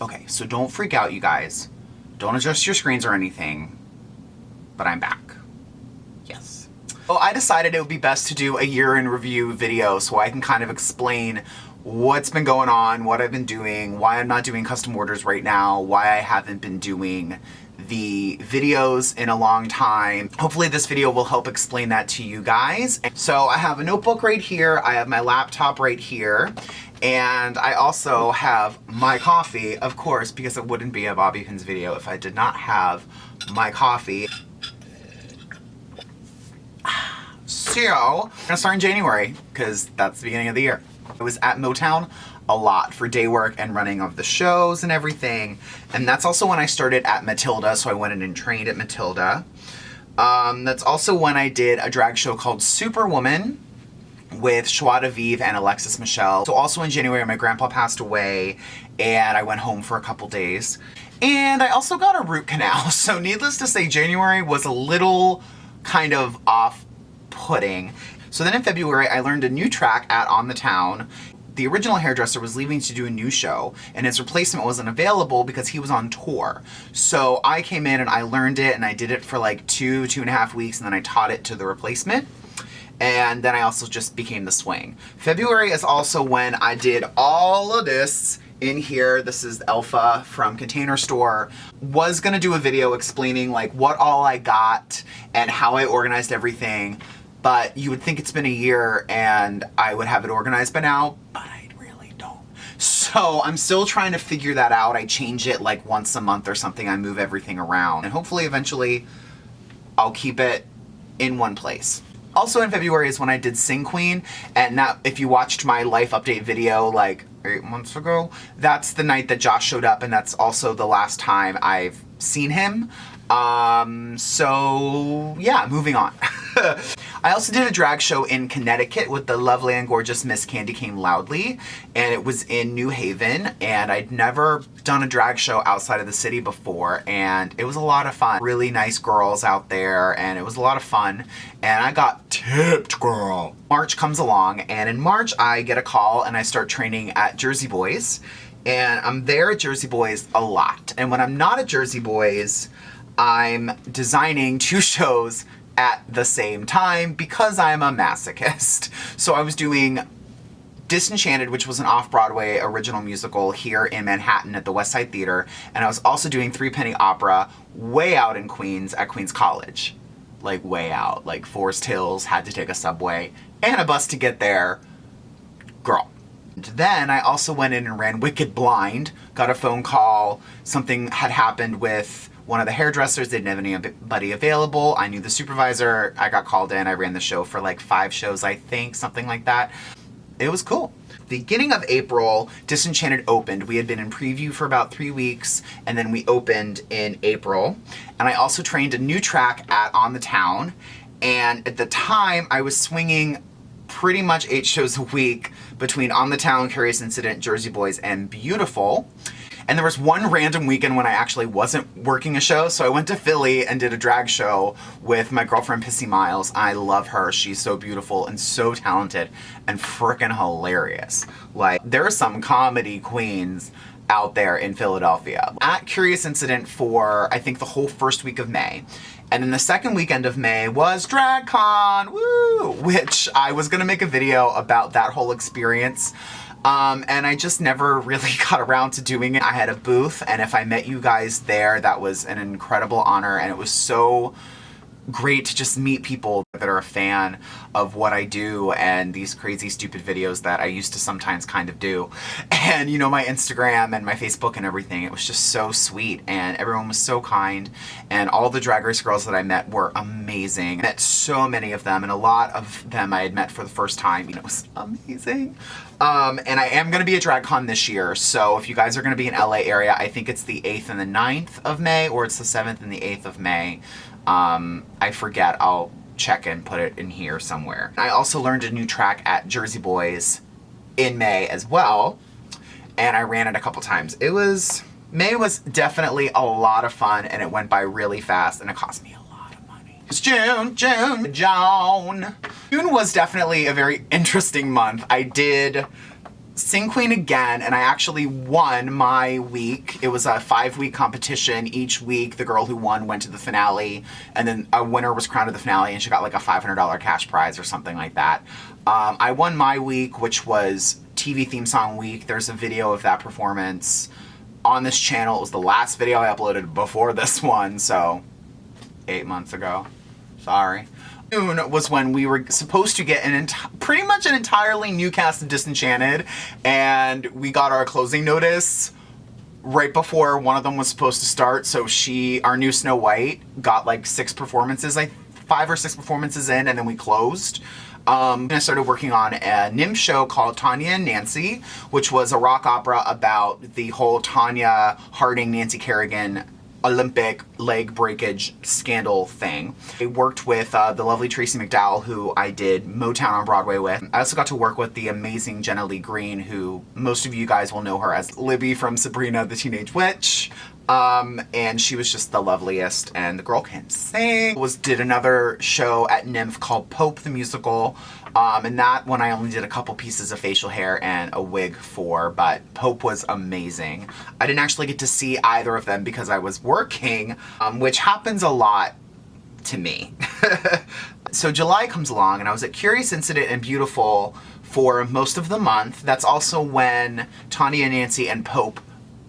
Okay, so don't freak out, you guys. Don't adjust your screens or anything, but I'm back. Yes. Well, I decided it would be best to do a year in review video so I can kind of explain what's been going on, what I've been doing, why I'm not doing custom orders right now, why I haven't been doing the videos in a long time. Hopefully this video will help explain that to you guys. So I have a notebook right here, I have my laptop right here, and I also have my coffee, of course, because it wouldn't be a Bobby Pins video if I did not have my coffee. So, I'm gonna start in January, because that's the beginning of the year. I was at Motown a lot for day work and running of the shows and everything. And that's also when I started at Matilda, so I went in and trained at Matilda. That's also when I did a drag show called Superwoman with Joie de Vivre and Alexis Michelle. So also in January, my grandpa passed away and I went home for a couple days. And I also got a root canal. So needless to say, January was a little kind of off-putting. So then in February, I learned a new track at On the Town. The original hairdresser was leaving to do a new show and his replacement wasn't available because he was on tour. So I came in and I learned it and I did it for like 2.5 weeks, and then I taught it to the replacement. And then I also just became the swing. February is also when I did all of this in here. This is Alpha from Container Store. Was gonna do a video explaining like what all I got and how I organized everything. But you would think it's been a year and I would have it organized by now, but I really don't. So I'm still trying to figure that out. I change it like once a month or something. I move everything around and hopefully eventually I'll keep it in one place. Also in February is when I did Sing Queen, and that, if you watched my life update video like 8 months ago, that's the night that Josh showed up and that's also the last time I've seen him. So yeah, moving on. I also did a drag show in Connecticut with the lovely and gorgeous Miss Candy Cane Loudly, and it was in New Haven, and I'd never done a drag show outside of the city before, and it was a lot of fun. Really nice girls out there, and it was a lot of fun, and I got tipped, girl. March comes along, and in March I get a call and I start training at Jersey Boys, and I'm there at Jersey Boys a lot, and when I'm not at Jersey Boys, I'm designing 2 shows at the same time because I'm a masochist. So I was doing Disenchanted, which was an off-Broadway original musical here in Manhattan at the West Side Theater, and I was also doing Three Penny Opera way out in Queens at Queens College. Like way out, like Forest Hills, had to take a subway and a bus to get there. Girl. And then I also went in and ran Wicked Blind, got a phone call, something had happened with one of the hairdressers, they didn't have anybody available. I knew the supervisor, I got called in, I ran the show for like 5 shows, I think, something like that. It was cool. Beginning of April, Disenchanted opened. We had been in preview for about 3 weeks, and then we opened in April. And I also trained a new track at On the Town, and at the time, I was swinging pretty much 8 shows a week between On the Town, Curious Incident, Jersey Boys, and Beautiful. And there was one random weekend when I actually wasn't working a show, so I went to Philly and did a drag show with my girlfriend Pissy Miles. I love her. She's so beautiful and so talented and freaking hilarious. Like, there are some comedy queens out there in Philadelphia. At Curious Incident for, I think, the whole first week of May. And then the second weekend of May was DragCon, woo! Which I was gonna make a video about that whole experience. And I just never really got around to doing it. I had a booth, and if I met you guys there, that was an incredible honor, and it was so great to just meet people that are a fan of what I do and these crazy stupid videos that I used to sometimes kind of do. And you know, my Instagram and my Facebook and everything, it was just so sweet, and everyone was so kind, and all the Drag Race girls that I met were amazing. I met so many of them, and a lot of them I had met for the first time. You know, it was amazing. And I am going to be at DragCon this year, so if you guys are going to be in LA area, I think it's the 8th and the 9th of May, or it's the 7th and the 8th of May. I forget, I'll check and put it in here somewhere. I also learned a new track at Jersey Boys in May as well, and I ran it a couple times. May was definitely a lot of fun, and it went by really fast, and it cost me a lot of money. It's June. June was definitely a very interesting month. I did Sing Queen again, and I actually won my week. It was a 5-week competition. Each week, the girl who won went to the finale, and then a winner was crowned at the finale, and she got like a $500 cash prize or something like that. I won my week, which was TV theme song week. There's a video of that performance on this channel. It was the last video I uploaded before this one, so 8 months ago. Sorry. June was when we were supposed to get pretty much an entirely new cast of Disenchanted, and we got our closing notice right before one of them was supposed to start. So our new Snow White got like 5 or 6 performances in, and then we closed. I started working on a NIMH show called Tanya and Nancy, which was a rock opera about the whole Tanya Harding, Nancy Kerrigan Olympic leg breakage scandal thing. I worked with the lovely Tracy McDowell, who I did Motown on Broadway with. I also got to work with the amazing Jenna Lee Green, who most of you guys will know her as Libby from Sabrina the Teenage Witch. And she was just the loveliest, and the girl can sing. Did another show at NYMF called Pope the Musical, and that one I only did a couple pieces of facial hair and a wig for, but Pope was amazing. I didn't actually get to see either of them because I was working, which happens a lot to me. So July comes along, and I was at Curious Incident and Beautiful for most of the month. That's also when Tanya, Nancy, and Pope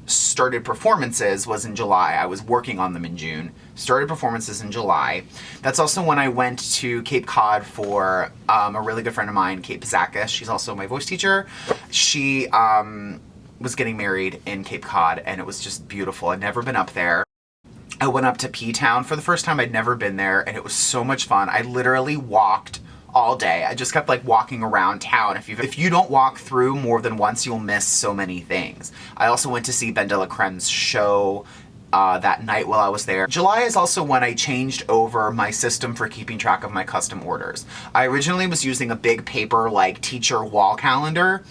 started performances, was in July. I was working on them in June. Started performances in July. That's also when I went to Cape Cod for a really good friend of mine, Kate Pizakis. She's also my voice teacher. She was getting married in Cape Cod, and it was just beautiful. I'd never been up there. I went up to P-Town for the first time. I'd never been there, and it was so much fun. I literally walked all day. I just kept like walking around town. If you don't walk through more than once, you'll miss so many things. I also went to see Ben de la Creme's show that night while I was there. July is also when I changed over my system for keeping track of my custom orders. I originally was using a big paper like teacher wall calendar,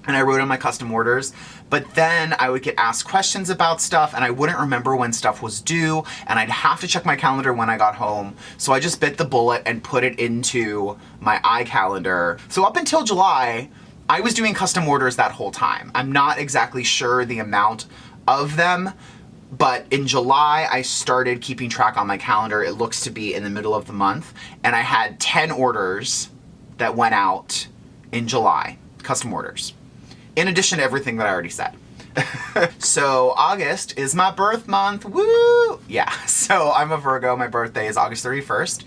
and I wrote in my custom orders, but then I would get asked questions about stuff, and I wouldn't remember when stuff was due, and I'd have to check my calendar when I got home. So I just bit the bullet and put it into my iCalendar. So up until July, I was doing custom orders that whole time. I'm not exactly sure the amount of them, but in July, I started keeping track on my calendar. It looks to be in the middle of the month, and I had 10 orders that went out in July, custom orders, in addition to everything that I already said. So August is my birth month, woo! Yeah, so I'm a Virgo, my birthday is August 31st.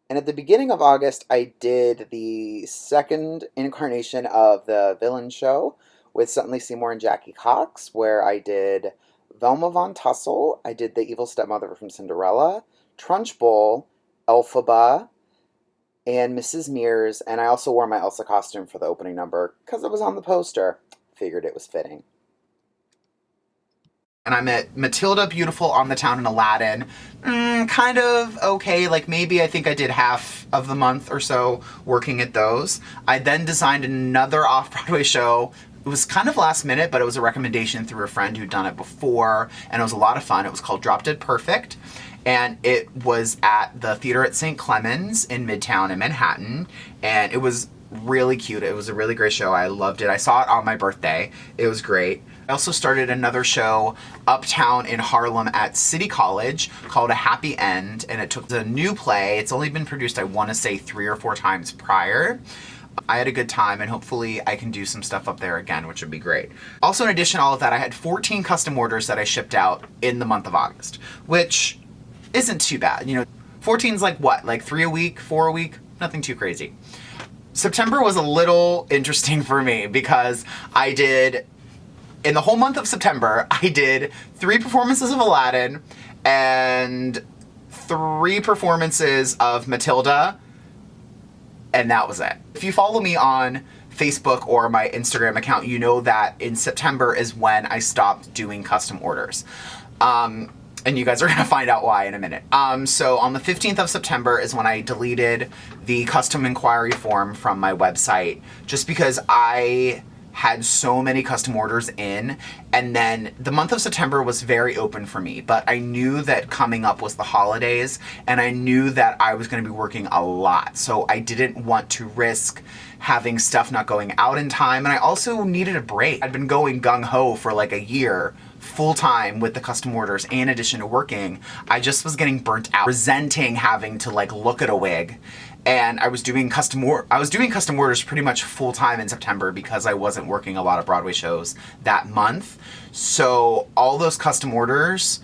And at the beginning of August, I did the second incarnation of the Villain Show with Suddenly Seymour and Jackie Cox, where I did Velma Von Tussle, I did the evil stepmother from Cinderella, Trunchbull, Elphaba, and Mrs. Mears, and I also wore my Elsa costume for the opening number because it was on the poster. Figured it was fitting. And I met Matilda, Beautiful, On the Town, and Aladdin. Kind of okay, like maybe I think I did half of the month or so working at those. I then designed another off-Broadway show. It was kind of last minute, but it was a recommendation through a friend who'd done it before, and it was a lot of fun. It was called Drop Dead Perfect, and it was at the theater at St. Clemens in Midtown in Manhattan, and it was really cute. It was a really great show. I loved it. I saw it on my birthday. It was great. I also started another show uptown in Harlem at City College called A Happy End, and it took a new play. It's only been produced, I want to say, 3 or 4 times prior. I had a good time, and hopefully I can do some stuff up there again, which would be great. Also, in addition to all of that, I had 14 custom orders that I shipped out in the month of August, which isn't too bad. You know, 14's like what? Like 3 a week, 4 a week? Nothing too crazy. September was a little interesting for me because I did, in the whole month of September, I did 3 performances of Aladdin and 3 performances of Matilda, and that was it. If you follow me on Facebook or my Instagram account, you know that in September is when I stopped doing custom orders. And you guys are gonna find out why in a minute. So on the 15th of September is when I deleted the custom inquiry form from my website, just because I had so many custom orders in, and then the month of September was very open for me, but I knew that coming up was the holidays, and I knew that I was going to be working a lot, so I didn't want to risk having stuff not going out in time, and I also needed a break. I'd been going gung-ho for like a year, full-time with the custom orders in addition to working. I just was getting burnt out, resenting having to like look at a wig. And I was doing custom orders pretty much full-time in September because I wasn't working a lot of Broadway shows that month. So all those custom orders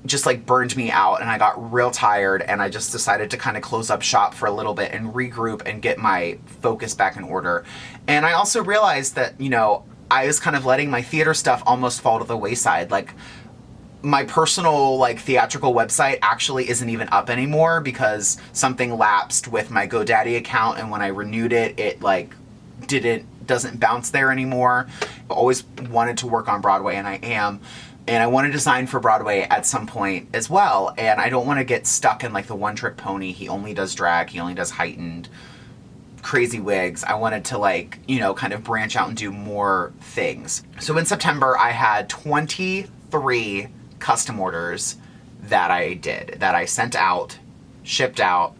just like burned me out, and I got real tired, and I just decided to kind of close up shop for a little bit and regroup and get my focus back in order. And I also realized that, you know, I was kind of letting my theater stuff almost fall to the wayside. Like, my personal like theatrical website actually isn't even up anymore because something lapsed with my GoDaddy account, and when I renewed it, it like doesn't bounce there anymore. I always wanted to work on Broadway, and I am. And I want to design for Broadway at some point as well. And I don't want to get stuck in like the one-trick pony. He only does drag, he only does heightened, crazy wigs. I wanted to like, you know, kind of branch out and do more things. So in September, I had 23 custom orders that I sent out, shipped out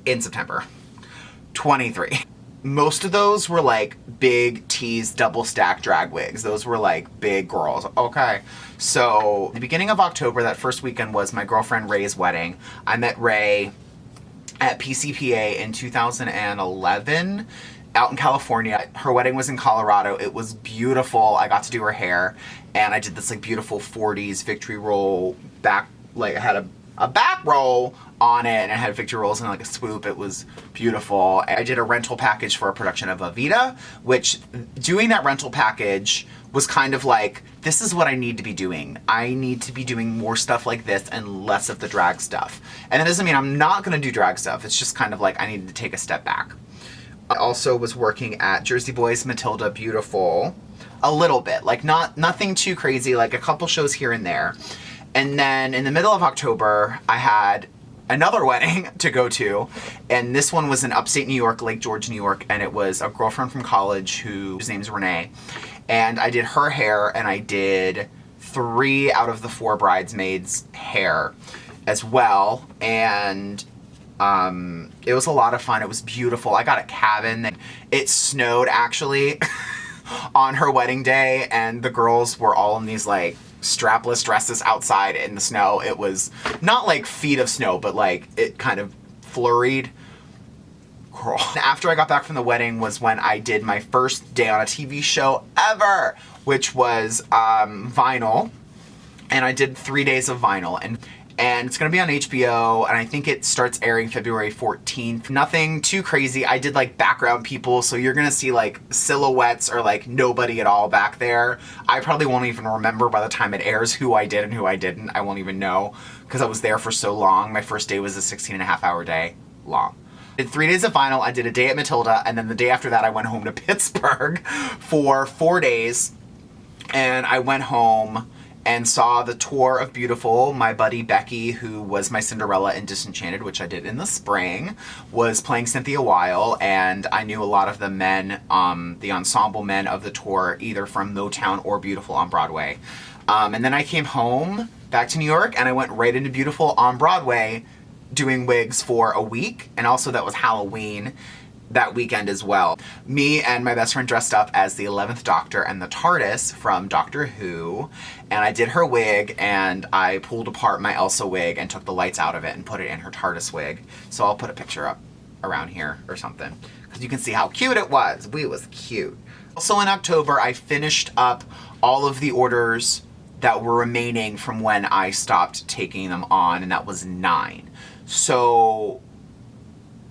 in September. 23. Most of those were like big tease double stack drag wigs. Those were like big girls. Okay. So the beginning of October, that first weekend, was my girlfriend Ray's wedding. I met Ray at PCPA in 2011 out in California. Her wedding was in Colorado. It was beautiful. I got to do her hair, and I did this like beautiful 40s victory roll back, like I had a back roll on it, and it had victory rolls and like a swoop. It was beautiful. I did a rental package for a production of Evita, which doing that rental package was kind of like, this is what I need to be doing. I need to be doing more stuff like this and less of the drag stuff. And that doesn't mean I'm not going to do drag stuff. It's just kind of like I needed to take a step back. I also was working at Jersey Boys Matilda Beautiful a little bit, like nothing too crazy, like a couple shows here and there. And then in the middle of October, I had another wedding to go to, and this one was in upstate New York, Lake George, New York, and it was a girlfriend from college whose name's Renee, and I did her hair, and I did 3 out of the 4 bridesmaids' hair as well, and it was a lot of fun. It was beautiful. I got a cabin. It snowed actually on her wedding day, and the girls were all in these like strapless dresses outside in the snow. It was not like feet of snow, but like it kind of flurried. Girl. After I got back from the wedding was when I did my first day on a TV show ever, which was Vinyl, and I did 3 days of Vinyl, and it's gonna be on HBO, and I think it starts airing February 14th. Nothing too crazy. I did like background people, so you're gonna see like silhouettes or like nobody at all back there. I probably won't even remember by the time it airs who I did and who I didn't. I won't even know because I was there for so long. My first day was a 16-and-a-half-hour day long. I did 3 days of Vinyl, I did a day at Matilda, and then the day after that I went home to Pittsburgh for 4 days, and I went home and saw the tour of Beautiful. My buddy Becky, who was my Cinderella in Disenchanted, which I did in the spring, was playing Cynthia Weil, and I knew a lot of the men, the ensemble men of the tour, either from Motown or Beautiful on Broadway. And then I came home, back to New York, and I went right into Beautiful on Broadway, doing wigs for a week, and also that was Halloween that weekend as well. Me and my best friend dressed up as the 11th Doctor and the TARDIS from Doctor Who, and I did her wig, and I pulled apart my Elsa wig and took the lights out of it and put it in her TARDIS wig. So I'll put a picture up around here or something, because you can see how cute it was. We was cute. Also in October, I finished up all of the orders that were remaining from when I stopped taking them on, and that was 9. So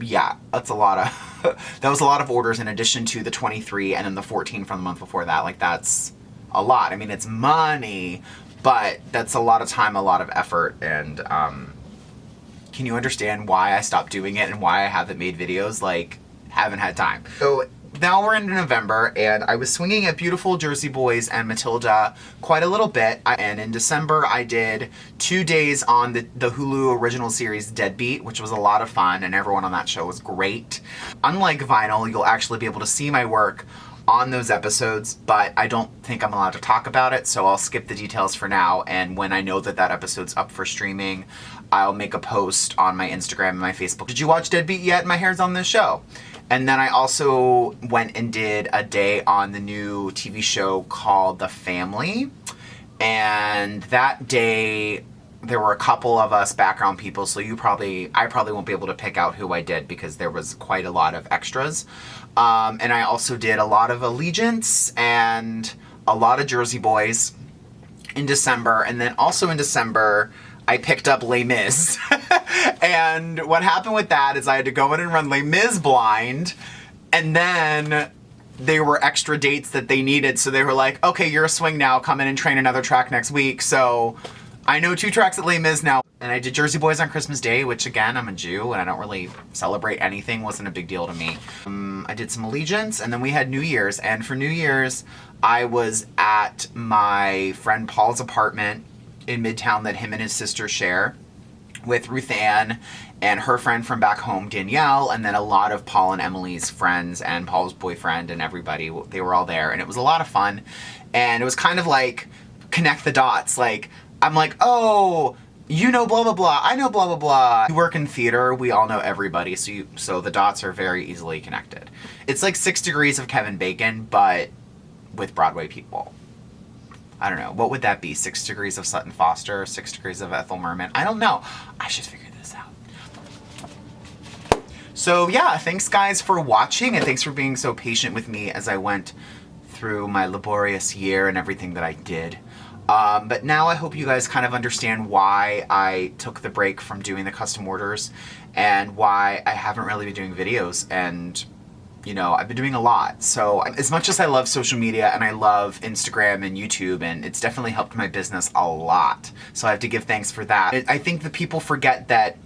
yeah, that's a lot of, that was a lot of orders in addition to the 23 and then the 14 from the month before that. Like, that's a lot. I mean, it's money, but that's a lot of time, a lot of effort, and can you understand why I stopped doing it and why I haven't made videos? Like, haven't had time. So now we're into November, and I was swinging at Beautiful, Jersey Boys, and Matilda quite a little bit. And in December, I did 2 days on the Hulu original series Deadbeat, which was a lot of fun, and everyone on that show was great. Unlike Vinyl, you'll actually be able to see my work on those episodes, but I don't think I'm allowed to talk about it, so I'll skip the details for now, and when I know that that episode's up for streaming, I'll make a post on my Instagram and my Facebook. Did you watch Deadbeat yet? My hair's on this show. And then I also went and did a day on the new TV show called The Family, and that day there were a couple of us background people, so I probably won't be able to pick out who I did because there was quite a lot of extras. And I also did a lot of Allegiance and a lot of Jersey Boys in December. And then also in December, I picked up Les Mis. And what happened with that is I had to go in and run Les Mis blind. And then they were extra dates that they needed. So they were like, okay, you're a swing now. Come in and train another track next week. So I know 2 tracks at Les Mis now. And I did Jersey Boys on Christmas Day, which again, I'm a Jew and I don't really celebrate anything. Wasn't a big deal to me. I did some Allegiance, and then we had New Year's. And for New Year's, I was at my friend Paul's apartment in Midtown that him and his sister share with Ruth Ann and her friend from back home, Danielle, and then a lot of Paul and Emily's friends and Paul's boyfriend and everybody. They were all there, and it was a lot of fun. And it was kind of like connect the dots. Like, I'm like, oh, you know blah, blah, blah. I know blah, blah, blah. We work in theater. We all know everybody. So the dots are very easily connected. It's like 6 Degrees of Kevin Bacon, but with Broadway people. I don't know. What would that be? 6 Degrees of Sutton Foster? 6 Degrees of Ethel Merman? I don't know. I should figure this out. So yeah, thanks guys for watching, and thanks for being so patient with me as I went through my laborious year and everything that I did. But now I hope you guys kind of understand why I took the break from doing the custom orders and why I haven't really been doing videos. And, you know, I've been doing a lot. So as much as I love social media and I love Instagram and YouTube, and it's definitely helped my business a lot. So I have to give thanks for that. I think that people forget that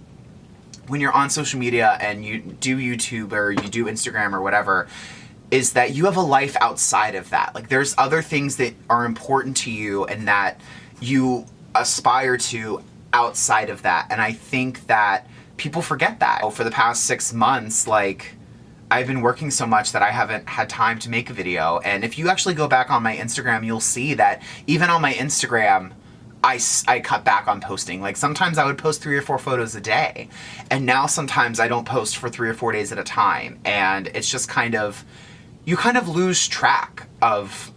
when you're on social media and you do YouTube or you do Instagram or whatever, is that you have a life outside of that. Like, there's other things that are important to you and that you aspire to outside of that. And I think that people forget that. For the past 6 months, like, I've been working so much that I haven't had time to make a video. And if you actually go back on my Instagram, you'll see that even on my Instagram, I cut back on posting. Like, sometimes I would post 3 or 4 photos a day. And now sometimes I don't post for 3 or 4 days at a time. And it's just kind of, you kind of lose track of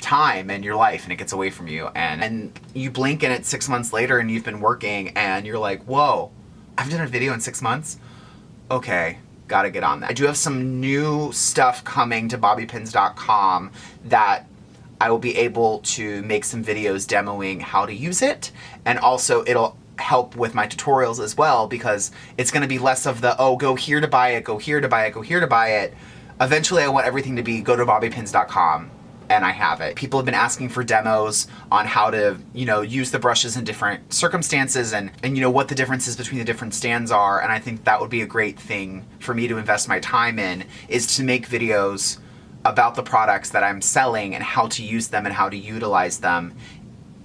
time in your life and it gets away from you. And you blink and it's 6 months later and you've been working and you're like, whoa, I've done a video in 6 months? Okay, gotta get on that. I do have some new stuff coming to bobbypins.com that I will be able to make some videos demoing how to use it. And also it'll help with my tutorials as well, because it's gonna be less of the, oh, go here to buy it, go here to buy it, go here to buy it. Eventually I want everything to be go to bobbypins.com and I have it. People have been asking for demos on how to, you know, use the brushes in different circumstances and you know, what the differences between the different stands are. And I think that would be a great thing for me to invest my time in, is to make videos about the products that I'm selling and how to use them and how to utilize them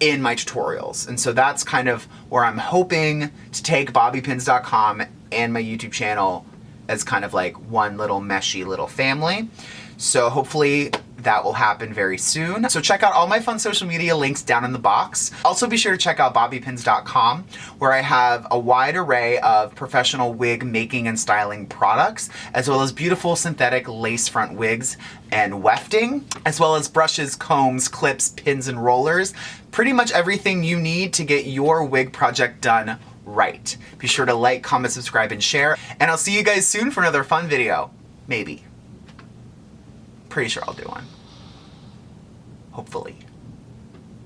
in my tutorials. And so that's kind of where I'm hoping to take bobbypins.com and my YouTube channel, as kind of like one little meshy little family. So hopefully that will happen very soon. So check out all my fun social media links down in the box. Also be sure to check out bobbypins.com, where I have a wide array of professional wig making and styling products, as well as beautiful synthetic lace front wigs and wefting, as well as brushes, combs, clips, pins, and rollers. Pretty much everything you need to get your wig project done right. Be sure to like, comment, subscribe, and share. And I'll see you guys soon for another fun video. Maybe. Pretty sure I'll do one. Hopefully.